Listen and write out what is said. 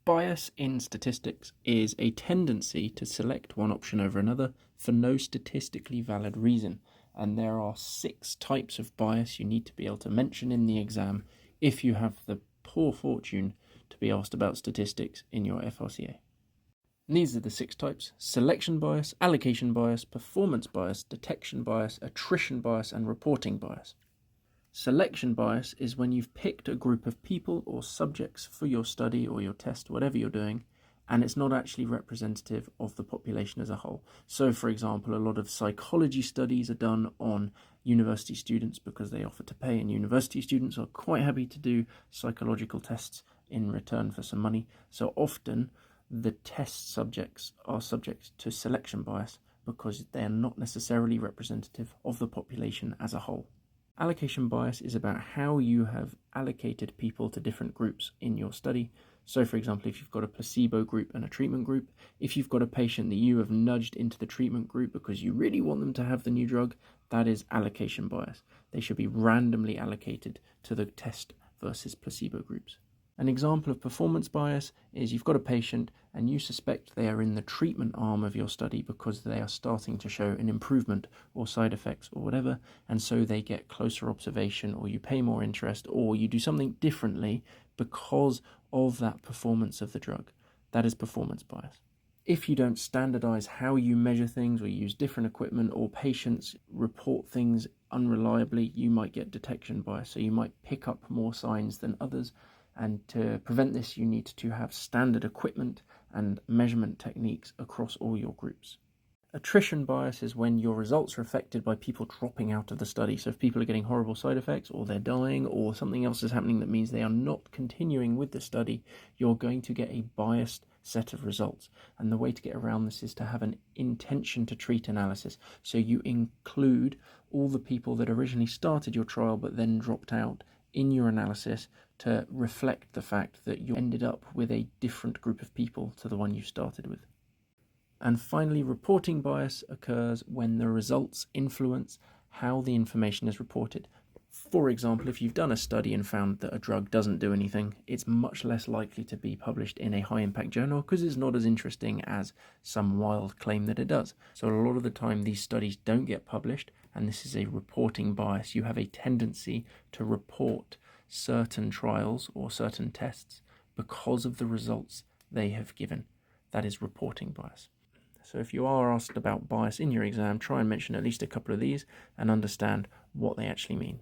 Bias in statistics is a tendency to select one option over another for no statistically valid reason, and there are 6 types of bias you need to be able to mention in the exam if you have the poor fortune to be asked about statistics in your FRCA. And these are the 6 types: selection bias, allocation bias, performance bias, detection bias, attrition bias, and reporting bias. Selection bias is when you've picked a group of people or subjects for your study or your test, whatever you're doing, and it's not actually representative of the population as a whole. So, for example, a lot of psychology studies are done on university students because they offer to pay, and university students are quite happy to do psychological tests in return for some money. So often the test subjects are subject to selection bias because they are not necessarily representative of the population as a whole. Allocation bias is about how you have allocated people to different groups in your study. So, for example, if you've got a placebo group and a treatment group, if you've got a patient that you have nudged into the treatment group because you really want them to have the new drug, that is allocation bias. They should be randomly allocated to the test versus placebo groups. An example of performance bias is you've got a patient and you suspect they are in the treatment arm of your study because they are starting to show an improvement or side effects or whatever, and so they get closer observation, or you pay more interest, or you do something differently because of that performance of the drug. That is performance bias. If you don't standardize how you measure things, or use different equipment, or patients report things unreliably, you might get detection bias. So you might pick up more signs than others. And to prevent this, you need to have standard equipment and measurement techniques across all your groups. Attrition bias is when your results are affected by people dropping out of the study. So if people are getting horrible side effects, or they're dying, or something else is happening that means they are not continuing with the study, you're going to get a biased set of results. And the way to get around this is to have an intention to treat analysis. So you include all the people that originally started your trial but then dropped out in your analysis to reflect the fact that you ended up with a different group of people to the one you started with. And finally, reporting bias occurs when the results influence how the information is reported. For example, if you've done a study and found that a drug doesn't do anything, it's much less likely to be published in a high-impact journal because it's not as interesting as some wild claim that it does. So a lot of the time these studies don't get published, and this is a reporting bias. You have a tendency to report certain trials or certain tests because of the results they have given. That is reporting bias. So if you are asked about bias in your exam, try and mention at least a couple of these and understand what they actually mean.